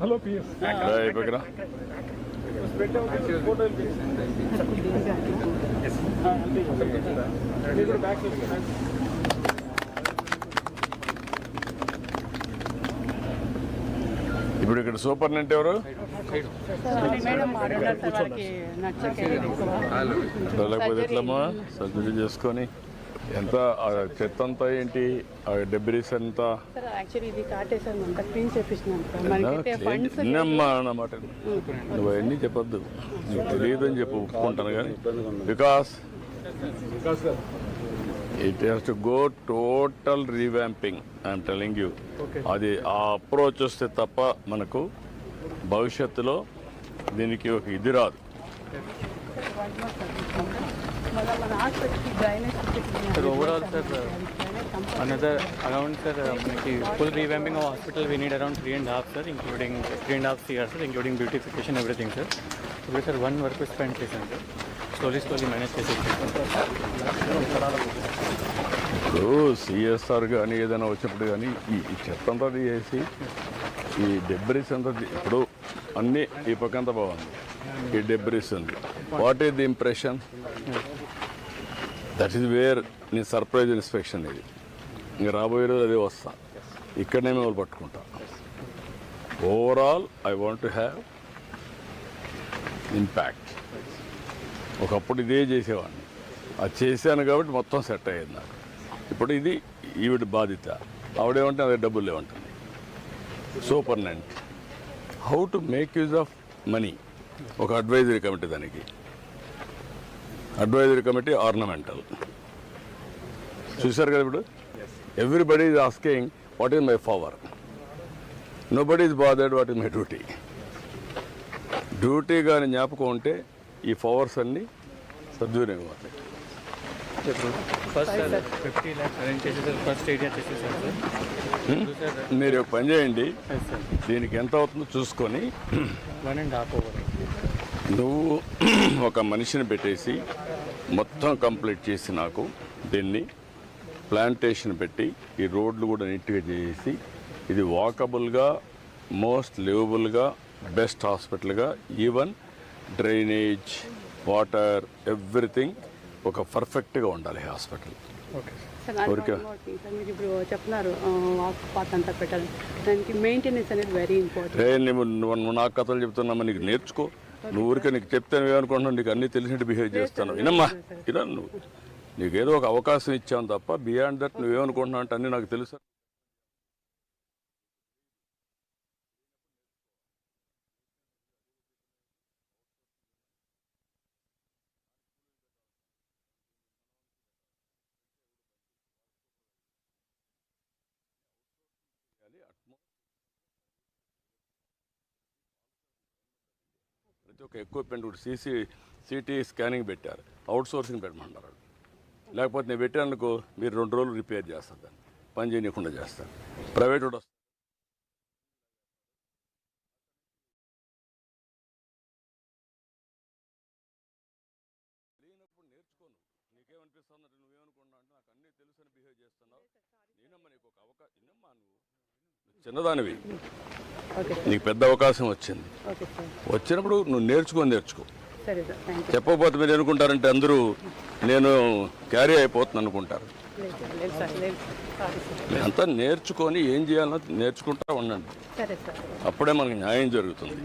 Hello PS ఇప్పుడు ఇక్కడ superintendent ఎవరు? లేకపోతే ఎట్లమ్మా సర్జరీ చేసుకొని ఎంత చెత్త అంతా ఏంటి డెబ్రీస్ అంతా విన్నమ్మా అన్నమాట. నువ్వు అవన్నీ చెప్పొద్దు, నీకు తెలియదని చెప్పి ఒప్పుకుంటాను కానీ because it has to go total revamping I'm telling you. అది ఆ అప్రోచ్ వస్తే తప్ప మనకు భవిష్యత్తులో దీనికి ఒక ఇది రాదు. Overall, sir, another around, sir, full revamping of hospital we need around 3.5, sir, including 3.5 CR, sir, including beautification, everything, sir. So, sir, one work is spent, sir. Slowly manage to CSR కానీ ఏదైనా వచ్చినప్పుడు కానీ ఈ చెత్త అంతా చేసి ఈ debris అంతా ఇప్పుడు అన్నీ ఈ పక్క అంతా బాగుంది, ఈ డెబ్రీస్ ఉంది. What is the impression? That is where నీ సర్ప్రైజ్ ఇన్స్పెక్షన్. ఇది ఇంక రాబోయే రోజు అదే వస్తా, ఇక్కడనే మేము పట్టుకుంటా. Overall I want to have impact. ఒకప్పుడు ఇదే చేసేవాడిని, అది చేశాను కాబట్టి మొత్తం సెట్ అయ్యేది నాకు. ఇప్పుడు ఇది ఈవిడ బాధ్యత, ఆవిడేమంటే అదే డబ్బులు లేవంటుంది. Superintendent how to make use of money. ఒక అడ్వైజరీ కమిటీ, దానికి అడ్వైజరీ కమిటీ ఆర్నమెంటల్. చూశారు కదా ఇప్పుడు everybody is asking what is my power, nobody is bothered what is my duty. Duty కానీ జ్ఞాపకం ఉంటే ఈ పవర్స్ అన్నీ సద్వినియోగం అవుతాయి. మీరు పని చేయండి, దీనికి ఎంత అవుతుందో చూసుకొని నువ్వు ఒక మనిషిని పెట్టేసి మొత్తం కంప్లీట్ చేసి నాకు దీన్ని ప్లాంటేషన్ పెట్టి ఈ రోడ్లు కూడా నీట్గా చేసి ఇది వాకబుల్గా మోస్ట్ లివబుల్గా బెస్ట్ హాస్పిటల్గా ఈవెన్ డ్రైనేజ్ వాటర్ ఎవ్రీథింగ్ ఒక పర్ఫెక్ట్గా ఉండాలి హాస్పిటల్. ఇప్పుడు చెప్తున్నారు అంతా పెట్టాలి, దానికి మెయింటెనెన్స్ అనేది వెరీ ఇంపార్టెంట్. నువ్వు నాకు కథలు చెప్తున్నామా, నీకు నేర్చుకో. నువ్వు ఊరికే నీకు చెప్తే నువ్వేమనుకుంటున్నావు నీకు అన్నీ తెలిసినట్టు బిహేవ్ చేస్తాను. వినమ్మా, ఇలా నువ్వు నీకేదో ఒక అవకాశం ఇచ్చావు తప్ప బియాండ్ దట్ నువ్వేమనుకుంటున్నావు అంటే అన్నీ నాకు తెలుసు. ప్రతి ఒక్క ఎక్విప్మెంట్ కూడా సిటీ స్కానింగ్ పెట్టారు, అవుట్ సోర్సింగ్ పెట్టమంటారు. లేకపోతే నేను పెట్టానుకో మీరు 2 రోజులు రిపేర్ చేస్తారు, దాన్ని పని చేయకుండా చేస్తారు. ప్రైవేట్ కూడా వస్తుంది. లేనప్పుడు నేర్చుకోను. నీకేమనిపిస్తుంది, నువ్వేమనుకున్నా అంటే నాకు అన్నీ తెలుసు అని బిహేవ్ చేస్తున్నావు. నేనమ్మా నీకు ఒక అవకాశం, వినమ్మా నువ్వు చిన్నదానివి, నీకు పెద్ద అవకాశం వచ్చింది. వచ్చినప్పుడు నువ్వు నేర్చుకో. చెప్పకపోతే మీరు అనుకుంటారంటే అందరూ నేను క్యారీ అయిపోతుంది అనుకుంటారు. అంతా నేర్చుకొని ఏం చేయాలో నేర్చుకుంటా ఉండండి, అప్పుడే మనకి న్యాయం జరుగుతుంది.